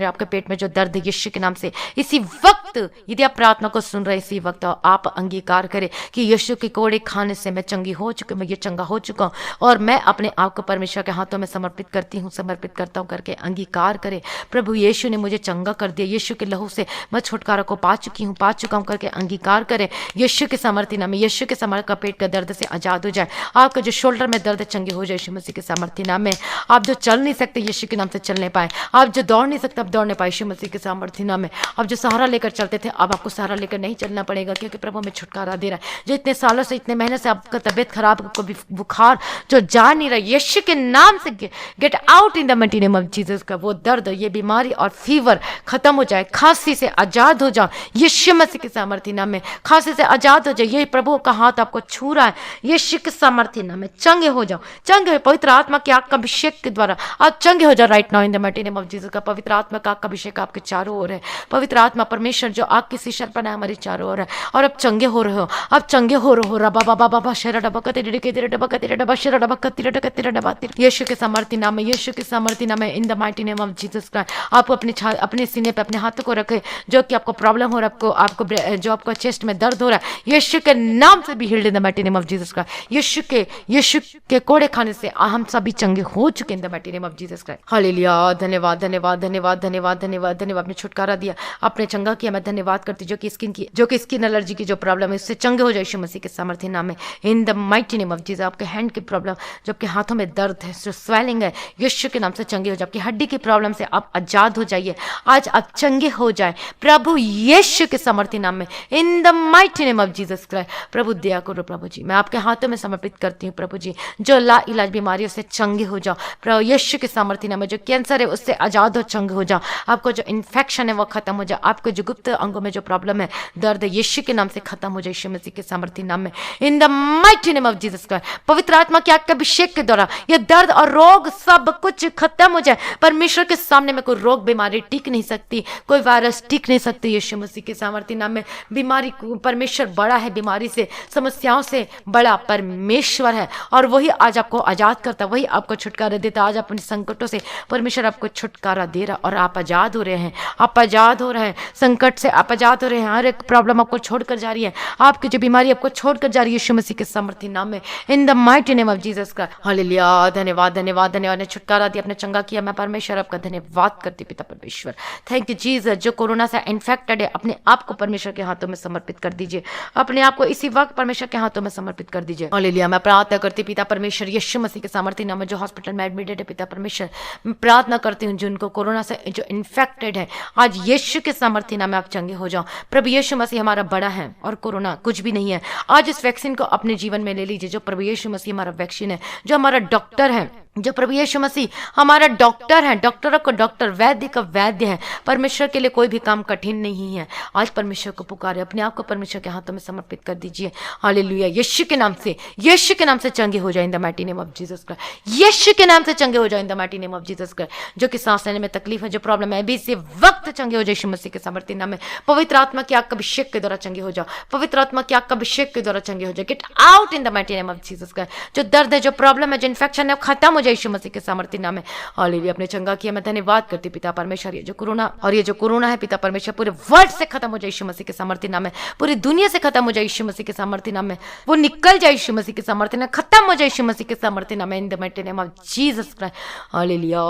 आपके पेट में जो दर्द है यीशु के नाम से इसी वक्त, यदि आप प्रार्थना को सुन रहे इसी वक्त आप अंगीकार करें कि यीशु के कोड़े खाने से मैं चंगी हो चुकी हूँ, मैं ये चंगा हो चुका हूँ और मैं अपने आप को परमेश्वर के हाथों में समर्पित करती हूँ, समर्पित करता हूँ करके अंगीकार करें। प्रभु यीशु ने मुझे चंगा कर दिया, यीशु के लहू से मैं छुटकारा को पा चुका हूँ करके अंगीकार करें यीशु के सामर्थ्य नाम में। यीशु के सामर्थ्य का पेट का दर्द से आजाद हो जाए, आपका जो शोल्डर में दर्द चंगे हो जाए यीशु मसीह के सामर्थ्य नाम में। आप जो चल नहीं सकते यीशु के नाम से चलने पाए, आप जो दौड़ नहीं सकते आप दौड़ने पाए यीशु मसीह के सामर्थ्य नाम में। आप जो सहारा लेकर चलते थे अब आपको सहारा लेकर नहीं चलना पड़ेगा, क्योंकि प्रभु में छुटकारा दे रहा है। जो इतने सालों से, इतने महीने से आपका तबीयत खराब, आपको बुखार जो जा नहीं रहा, यीशु के नाम से get out in the mighty name of Jesus का वो दर्द, ये बीमारी और फीवर खत्म हो जाए, खांसी से आजाद हो जाओ यीशु मसीह के सामर्थ्य नाम में। खांसी से आजाद हो जाए, ये प्रभु का हाथ आपको छू रहा है यीशु के सामर्थ्य नाम में। चंगे हो जाओ, चंगे हो, पवित्र आत्मा के आग का अभिषेक के द्वारा आप चंगे हो जाओ right now in the mighty name of Jesus का। पवित्र आत्मा का आग का अभिषेक आपके चारों ओर है, पवित्र आत्मा परमेश्वर जो आग की शीशल पर हमारे चारों ओर है और अब चंगे हो रहे हो, अब चंगे हो रहे हो। रबा बाबा बाबा शरा डबा का तेरे के तेरे डबा का तेरे डबा शरा डबा का तेरे डबा यीशु के सामर्थ्य नाम में, यीशु के सामर्थ्य नाम में in the mighty name of Jesus Christ. आप अपने सीने पे अपने हाथों को रखे, जो कि आपको प्रॉब्लम हो रहा है, आपको जो आपको चेस्ट में दर्द हो रहा है यीशु के नाम से भी healed in the mighty name of Jesus Christ. यीशु के कोड़े खाने से हम सभी चंगे हो चुके in the mighty name of Jesus Christ. Hallelujah, धन्यवाद धन्यवाद धन्यवाद धन्यवाद धन्यवाद धन्यवाद। आपने छुटकारा दिया, आपने चंगा किया, मैं धन्यवाद करती हूँ। जो कि स्किन एलर्जी की जो प्रॉब्लम है उससे चंगे हो जाए यीशु मसीह के सामर्थ्य नाम में in the mighty name of Jesus. आपके हैंड की प्रॉब्लम, जो आपके हाथों में दर्द है, जो स्वेलिंग है, यीशु के नाम से चंगे हो जाए। आपकी हड्डी की प्रॉब्लम से आप आजाद हो जाइए, आज आप चंगे हो जाए प्रभु यीशु के सामर्थ्य नाम में in the mighty name of Jesus Christ. प्रभु दया करो प्रभु जी, मैं आपके हाथों में समर्पित करती हूँ प्रभु जी। जो ला इलाज बीमारियों से चंगे हो जाओ प्रभु यीशु के सामर्थ्य नाम में। जो कैंसर है उससे आजाद हो, चंगे हो जाओ। आपको जो इन्फेक्शन है वो खत्म हो जाए, आपको जो गुप्त अंगों में जो प्रॉब्लम है, दर्द है, यीशु के नाम से खत्म हो जाए यीशु मसीह के सामर्थ्य नाम में in the mighty name of Jesus Christ. पवित्र आत्मा के आग के अभिषेक के द्वारा ये दर्द और रोग सब कुछ खत्म हो जाए। परमेश्वर के सामने में कोई रोग बीमारी टिक नहीं सकती, कोई वायरस टिक नहीं सकती यीशु मसीह के सामर्थ्य नाम में। बीमारी, परमेश्वर बड़ा है, बीमारी से, समस्याओं से बड़ा परमेश्वर है और वही आज आपको आजाद करता, वही आपको छुटकारा देता। आज अपने संकटों से परमेश्वर आपको छुटकारा दे रहा और आप आजाद हो रहे हैं, आप आजाद हो रहे हैं, संकट से आप आजाद हो रहे हैं। हर एक प्रॉब्लम आपको छोड़कर जा रही है, आपकी जो बीमारी आपको छोड़कर जा रही है यीशु मसीह के सामर्थ्य नाम में in the mighty name of Jesus का। हालेलुया, धन्यवाद धन्यवाद धन्यवाद। ने छुटकारा दिया, अपने चंगा किया, मैं परमेश्वर आपका धन्यवाद करती पिता परमेश्वर। Thank you Jesus. जो कोरोना से इन्फेक्टेड है अपने आप को परमेश्वर के हाथों में समर्पित कर दीजिए, अपने आप को इसी वक्त परमेश्वर के हाथों में समर्पित कर दीजिए। हालेलुया, मैं प्रार्थना करती पिता परमेश्वर यीशु मसीह के सामर्थ्य नाम में जो हॉस्पिटल में एडमिटेड है पिता परमेश्वर, मैं प्रार्थना करती हूँ जिनको कोरोना से जो इन्फेक्टेड है आज यीशु के सामर्थ्य नाम में आप चंगे हो जाओ। प्रभु यीशु मसीह हमारा बड़ा है और कोरोना कुछ भी नहीं है। आज इस वैक्सीन को अपने जीवन में ले लीजिए, जो प्रभु यीशु मसीह हमारा वैक्सीन है, जो हमारा डॉक्टर है जो प्रभु यीशु मसीह हमारा डॉक्टर है, डॉक्टरों को डॉक्टर, वैद्य का वैद्य है। परमेश्वर के लिए कोई भी काम कठिन नहीं है। आज परमेश्वर को पुकारे, अपने आप को परमेश्वर के हाथों में समर्पित कर दीजिए। हालेलुया। यीशु के नाम से, यीशु के नाम से चंगे हो जाए in the mighty name of Jesus Christ. यीशु के नाम से चंगे हो जाए in the mighty name of Jesus Christ. जो कि सांस लेने में तकलीफ है, जो प्रॉब्लम है, अभी इसी वक्त चंगे हो जाए यीशु मसीह के सामर्थ्य नाम में। पवित्र आत्मा की आग का अभिषेक के द्वारा चंगे हो जाओ। पवित्र आत्मा की आग का अभिषेक के द्वारा चंगे हो जाए। Get out in the mighty name of Jesus Christ. जो दर्द है, जो प्रॉब्लम है, जो इन्फेक्शन है, खत्म हो जाए यीशु मसीह के सामर्थ्य नाम में। हालेलुया। अपने चंगा किया, मैं धन्यवाद करती पिता परमेश्वर। ये जो कोरोना है पिता परमेश्वर, पूरे वर्ल्ड से खत्म हो जाए यीशु मसीह के सामर्थ्य नाम में। पूरी दुनिया से खत्म हो जाए यीशु मसीह के सामर्थ्य नाम में। वो निकल जाए यीशु मसीह के सामर्थ्य नाम, खत्म हो जाए यीशु मसीह के सामर्थ्य नाम में। In the mighty name of Jesus Christ. Hallelujah.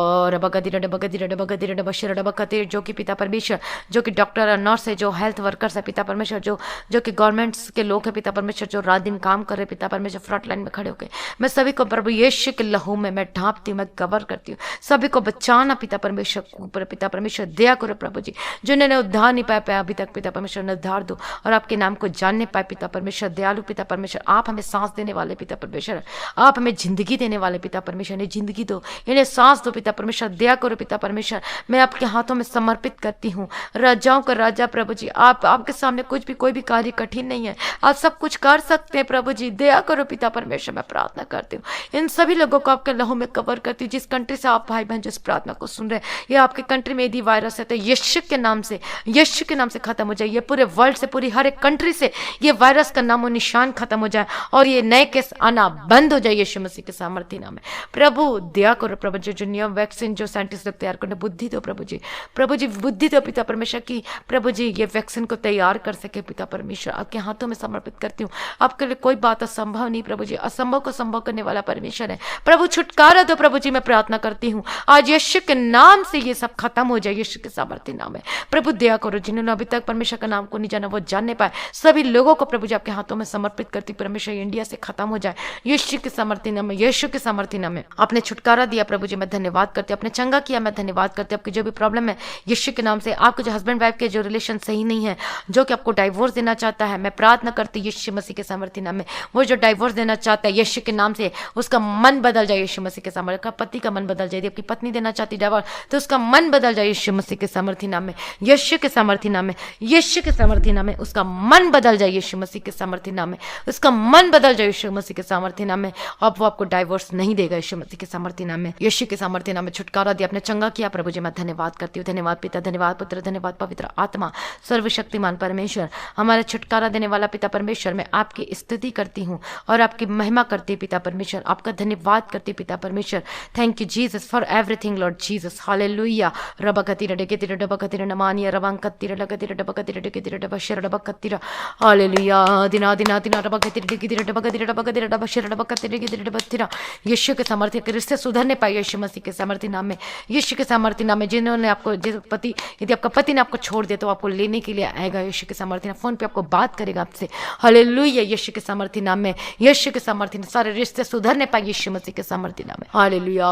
जो कि पिता परमेश्वर, जो कि डॉक्टर और नर्स है, जो हेल्थ वर्कर्स है पिता परमेश्वर, जो कि गवर्नमेंट्स के लोग है पिता परमेश्वर, जो रात दिन काम कर रहे पिता परमेश्वर, फ्रंट लाइन में खड़े होकर, मैं सभी को प्रभु यीशु के लहू में मैं ढांपती हूँ, मैं कवर करती हूँ। सभी को बचाना पिता परमेश्वर, ऊपर पिता परमेश्वर दया करो प्रभु जी। जिन्होंने उद्धार नहीं पाया अभी तक पिता परमेश्वर, ने उद्धार दो और आपके नाम को जानने पाए पिता परमेश्वर। दयालु पिता परमेश्वर, आप हमें सांस देने वाले पिता परमेश्वर, आप हमें जिंदगी देने वाले पिता परमेश्वर, इन्हें जिंदगी दो, इन्हें सांस दो पिता परमेश्वर। दया करो पिता परमेश्वर। मैं आपके हाथों में समर्पित करती हूँ। राजाओं का राजा प्रभु जी, आपके सामने कुछ भी, कोई भी कार्य कठिन नहीं है। आप सब कुछ कर सकते हैं प्रभु जी। दया करो पिता परमेश्वर। मैं प्रार्थना करती हूँ इन सभी लोगों को आपके लहू में कवर करती हूँ। जिस कंट्री से आप भाई बहन जिस प्रार्थना को सुन रहे हैं, ये आपके कंट्री में यदि वायरस है तो यीशु के नाम से, यीशु के नाम से खत्म हो जाए। ये पूरे वर्ल्ड से, पूरी हर एक कंट्री से ये वायरस का नामो निशान खत्म हो जाए और ये नए केस आना बंद हो जाए यीशु मसीह के सामर्थ्य नाम में। प्रभु दया करो प्रभु जी। जो नियम वैक्सीन जो साइंटिस्ट लोग तैयार करने, बुद्धि दो प्रभु जी। प्रभु जी बुद्धि दो पिता परमेश्वर की प्रभु जी, ये वैक्सीन को तैयार कर सके पिता परमेश्वर। आपके हाथों में समर्पित करती हूँ। आपके लिए कोई बात असंभव नहीं प्रभु जी। असंभव को संभव करने वाला परमेश्वर है प्रभु। छुटकारा दो प्रभु जी। मैं प्रार्थना करती हूँ आज यीशु के नाम से ये सब खत्म हो जाए यीशु के सामर्थ्य नाम है। प्रभु दया करो। जिन्होंने अभी तक परमेश्वर का नाम को नहीं जाना वो जानने पाए, सभी लोगों को प्रभु जी आपके हाथों में समर्पित करती। परमेश्वर इंडिया से खत्म हो जाए यीशु के सामर्थ्य नाम में, यीशु के सामर्थ्य नाम में। आपने छुटकारा दिया प्रभु जी, मैं धन्यवाद करती हूँ। आपने चंगा किया, मैं धन्यवाद करती हूँ। आपकी जो भी प्रॉब्लम है यीशु के नाम से, आपके जो हस्बैंड वाइफ के जो रिलेशन सही नहीं है, जो कि आपको डाइवोर्स देना चाहता है, मैं प्रार्थना करती यीशु मसीह के सामर्थ्य नाम में। वो जो डाइवोर्स देना चाहता है यीशु के नाम से, उसका मन बदल जाए यीशु मसीह के सामर्थ्य का। पति का मन बदल जाए। आपकी पत्नी देना चाहती डाइवोर्स तो उसका मन बदल जाए यीशु मसीह के सामर्थ्य नाम में, यीशु के सामर्थ्य नाम में, यीशु के सामर्थ्य नाम में। उसका मन बदल जाए यीशु मसीह के सामर्थ्य नाम में, उसका मन बदल जाए यीशु मसीह के सामर्थ्य नाम में। अब वो आपको डाइवोर्स नहीं देगा यीशु मसीह के सामर्थ्य नाम में, यीशु के सामर्थ्य नाम में। छुटकारा दिया, आपने चंगा किया प्रभु जी, मैं धन्यवाद करती हूँ। धन्यवाद पिता, धन्यवाद पुत्र, धन्यवाद पवित्र आत्मा, सर्वशक्तिमान परमेश्वर, हमारा छुटकारा देने वाला पिता परमेश्वर। मैं आपकी स्तुति करती हूँ और आपकी महिमा करती पिता परमेश्वर। आपका धन्यवाद करती पिता परमेश्वर। Thank you Jesus for everything Lord Jesus. Hallelujah. रबकतिरा डेकेतिरा डबकतिरा नमानिया रबंकतिरा लगतिरा डबकतिरा डेकेतिरा डबशर डबकतिरा। हालेलुया। दिना दिना दिना रबकतिरा डेकेतिरा डबकतिरा डबकतिरा डबशर डबकतिरा डेकेतिरा डबकतिरा। यीशु के सामर्थ्य के रिश्ते सुधरने पाए यीशु मसीह के सामर्थ्य नाम में, यीशु के सामर्थ्य नाम में। जिन्होंने आपको, पति, यदि आपका पति ने आपको छोड़ दिया तो आपको लेने के लिए आएगा यीशु के सामर्थ्य नाम। फोन पे आपको बात करेगा आपसे। हालेलुया। यीशु के सामर्थ्य नाम में, यीशु के सामर्थ्य, सारे रिश्ते सुधरने पाए यीशु मसीह के सामर्थ्य नाम में। हालेलुया।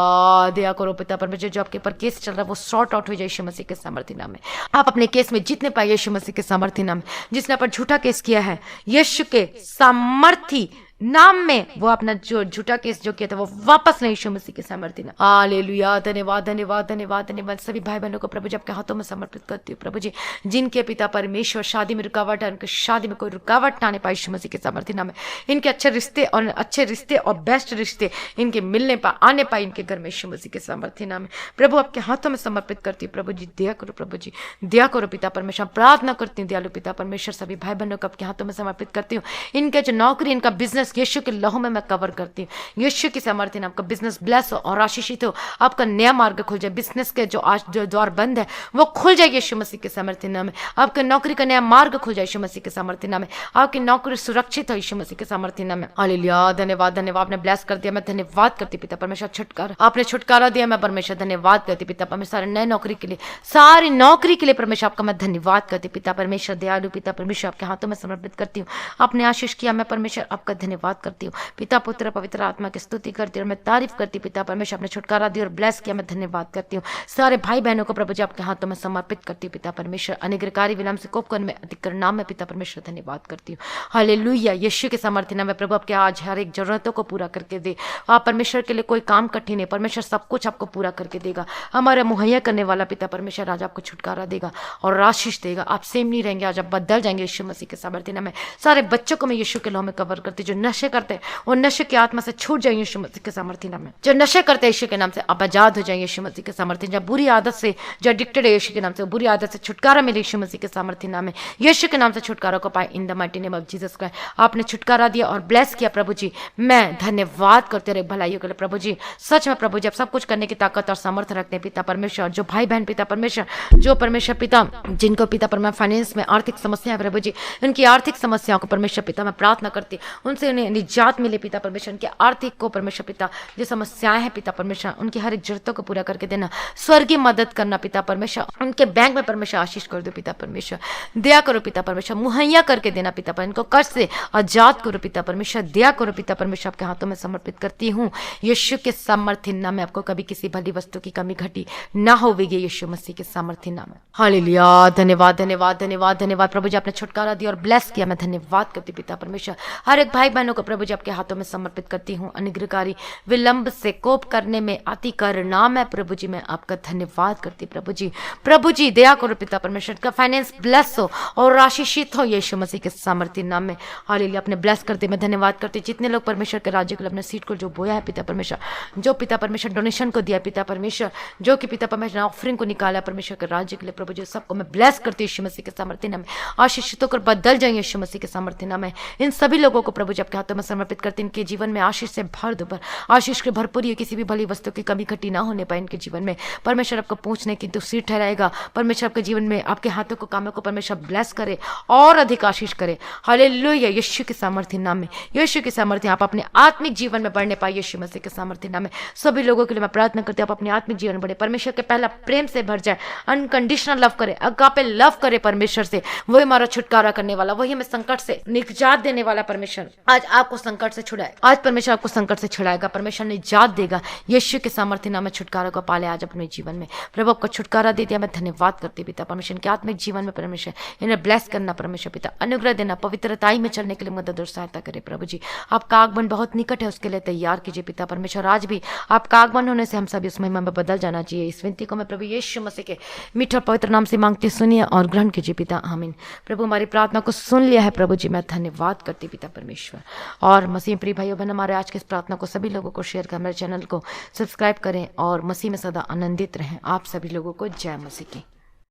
दया करो पिता परमेश्वर। जो आपके ऊपर केस चल रहा है वो सॉर्ट आउट हो जाए यीशु मसीह के सामर्थ्य नाम में। आप अपने केस में जीतने पाए यीशु मसीह के सामर्थ्य नाम में। जिसने पर झूठा केस किया है यीशु के सामर्थ्य नाम में, वो अपना जो झूठा केस जो किया था वो वापस नहीं यीशु मसीह के सामर्थ्य नाम। हालेलुया। धन्यवाद धन्यवाद धन्यवाद धन्यवाद। सभी भाई बहनों को प्रभु जी आपके हाथों में समर्पित करती हूँ प्रभु जी। जिनके पिता परमेश्वर शादी में रुकावट है, उनके शादी में कोई रुकावट ना आने पाए यीशु मसीह के सामर्थ्य नाम में। इनके अच्छे रिश्ते और बेस्ट रिश्ते इनके मिलने पाए, आने पाए इनके घर में यीशु मसीह के सामर्थ्य नाम में। प्रभु आपके हाथों में समर्पित करती हूँ प्रभु जी। दया करो प्रभु जी, दया करो पिता परमेश्वर। प्रार्थना करती हूँ दयालु पिता परमेश्वर। सभी भाई बहनों को आपके हाथों में समर्पित करती हूँ। इनके जो नौकरी, इनका बिजनेस यीशु के लहू में मैं कवर करती हूँ। यीशु की सामर्थ्य नाम। आपका बिजनेस ब्लेस हो और आशीषित हो। आपका नया मार्ग खुल जाए। बिजनेस के जो आज जो द्वार बंद है वो खुल जाए यीशु मसीह के सामर्थ्य नाम में। आपके नौकरी का नया मार्ग खुल जाए यीशु मसीह के सामर्थ्य नाम में। आपकी नौकरी सुरक्षित हो यीशु मसीह के सामर्थ्य नाम में। हालेलुया। धन्यवाद धन्यवाद। आपने ब्लेस कर दिया, मैं धन्यवाद करती पिता परमेश्वर। छुटकारा, आपने छुटकारा दिया, मैं परमेश्वर धन्यवाद करती पिता परमेश्वर। नए नौकरी के लिए, सारी नौकरी के लिए परमेश्वर आपका मैं धन्यवाद करती पिता परमेश्वर। दयालु पिता परमेश्वर आपके हाथों में समर्पित करती हूँ। आपने आशीष किया, मैं परमेश्वर आपका धन्यवाद धन्यवाद करती हूँ। पिता पुत्र पवित्र आत्मा की स्तुति करती हूँ और मैं तारीफ करती हूँ। पिता परमेश्वर अपने छुटकारा दिया और ब्लेस किया, मैं धन्यवाद करती हूँ। सारे भाई बहनों को प्रभु जी आपके हाथों में समर्पित करती हूँ। पिता परमेश्वर अनिग्रहकारी विलम्ब से कोप करने में अधिकरण नाम में पिता परमेश्वर धन्यवाद करती हूँ। हालेलुया, यीशु के सामर्थ्य नाम में प्रभु आपके आज हर एक जरूरतों को पूरा करके दे। आप परमेश्वर के लिए कोई काम कठिन है, परमेश्वर सब कुछ आपको पूरा करके देगा। हमारा मुहैया करने वाला पिता परमेश्वर आज आपको छुटकारा देगा और आशीष देगा। आप सेम नहीं रहेंगे, आज आप बदल जाएंगे यीशु मसीह के सामर्थ्य नाम में। सारे बच्चों को मैं यीशु के लहू में कवर करती हूँ। जो नशे करते हैं वो नशे की आत्मा से छूट जाएंगे यीशु मसीह के सामर्थ्य नाम में। जो नशे करते हैं यीशु के नाम से आप आजाद हो जाएंगे यीशु मसीह के सामर्थ्य। जब बुरी आदत से जो एडिक्टेड है यीशु के नाम से, बुरी आदत से छुटकारा मिले यीशु मसीह के सामर्थ्य नाम में। यीशु के नाम से छुटकारा को पाए इन the mighty name of Jesus Christ. आपने छुटकारा दिया और ब्लेस किया प्रभु जी, मैं धन्यवाद करते रहे भलाइयों के लिए प्रभु जी। सच में प्रभु जी आप सब कुछ करने की ताकत और सामर्थ्य रखते हैं पिता परमेश्वर। जो भाई बहन पिता परमेश्वर, जो परमेश्वर पिता जिनको पिता परमेश्वर फाइनेंस में आर्थिक समस्या है प्रभु जी, उनकी आर्थिक समस्याओं को परमेश्वर पिता मैं प्रार्थना करती, उनसे उन्हें निजात मिले पिता परमेश्वर। उनके आर्थिक को परमेश्वर पिता जो समस्याएं हैं पिता परमेश्वर, उनकी हर एक जरूरतों को पूरा करके देना, स्वर्गीय मदद करना पिता परमेश्वर। उनके बैंक में परमेश्वर आशीष कर दो पिता परमेश्वर, दया करो पिता परमेश्वर, मुहैया करके देना पिता परमेश्वर। इनको कर्ज से आजाद करो पिता परमेश्वर, दया करो पिता परमेश्वर। आपके हाथों में समर्पित करती हूँ यीशु के सामर्थ्य नाम में। आपको कभी किसी भली वस्तु की कमी घटी ना होगी यीशु मसीह के सामर्थ्य नाम में। हालेलुया, धन्यवाद धन्यवाद धन्यवाद धन्यवाद प्रभु जी, आपने छुटकारा दिया और ब्लेस किया, मैं धन्यवाद करती पिता परमेश्वर। हर एक भाई बहनों को प्रभु जी आपके हाथों में समर्पित करती हूँ। अनुग्रहकारी विलंब से कोप करने में अति करना मैं प्रभु जी मैं आपका धन्यवाद करती प्रभु जी। प्रभु जी दया करो पिता परमेश्वर का फाइनेंस ब्लेस हो और आशीषित हो यीशु मसीह के सामर्थ्य नाम में। हालेलुया, अपने ब्लेस करते मैं धन्यवाद करती। जितने लोग परमेश्वर के राज्य के लिए अपने सीट को जो बोया है पिता परमेश्वर, जो पिता परमेश्वर डोनेशन को दिया पिता परमेश्वर, जो कि पिता परमेश्वर ऑफरिंग को निकाला परमेश्वर के राज्य के लिए प्रभु जी, सबको मैं ब्लेस करती यीशु मसीह के सामर्थ्य नाम में। आशीषित होकर बदल जाए यीशु मसीह के सामर्थ्य नाम में। इन सभी लोगों को प्रभु जी आपके हाथों में समर्पित करते, इनके जीवन में आशीष से भर दो, पर आशीष के भरपूरी, किसी भी भली वस्तु की कमी घटी ना होने पाए इनके जीवन में। परमेश्वर आपको पहुंचने की तो सीट ठहराएगा। परमेश्वर आपके जीवन में आपके हाथों को कामों को परमेश्वर ब्लेस करे और अधिक आशीष करे। हालेलुया, यीशु के सामर्थ्य नाम में, यीशु के सामर्थ्य आप अपने आत्मिक जीवन में बढ़ने पाए यीशु मसीह के सामर्थ्य नाम में। सभी लोगों के लिए मैं प्रार्थना करती हूँ आप अपने आत्मिक जीवन बढ़े, परमेश्वर के पहला प्रेम से भर जाए, अनकंडीशनल लव करे, अगापे लव करे परमेश्वर से। वही हमारा छुटकारा करने वाला, वही हमें संकट से निजात देने वाला परमेश्वर आज आपको संकट से छुड़ाए। आज परमेश्वर आपको संकट से छुड़ाएगा, परमेश्वर निजात देगा यीशु के सामर्थ्य नाम में। छुटकारा को पाले आज अपने जीवन में प्रभु आपको छुटकारा दे दिया, मैं धन्यवाद करती पिता परमेश्वर के आत्मिक जीवन में। परमेश्वर इन्हें ब्लेस करना परमेश्वर पिता, अनुग्रह देना, पवित्रताई में चलने के लिए मदद और सहायता करे प्रभु जी। आपका आगमन बहुत निकट है, उसके लिए तैयार कीजिए पिता परमेश्वर। आज भी आपका आगमन होने से हम सभी उस महिमा में बदल जाना चाहिए। इस विनती को मैं प्रभु यीशु मसीह के मीठा पवित्र नाम से मांगती, सुनिए और ग्रहण कीजिए पिता, आमीन। प्रभु हमारी प्रार्थना को सुन लिया है प्रभु जी, मैं धन्यवाद करती पिता परमेश्वर। और मसीह प्रिय भाइयों बहन, हमारे आज के इस प्रार्थना को सभी लोगों को शेयर करें, हमारे चैनल को सब्सक्राइब करें और मसीह में सदा आनंदित रहें। आप सभी लोगों को जय मसीह की।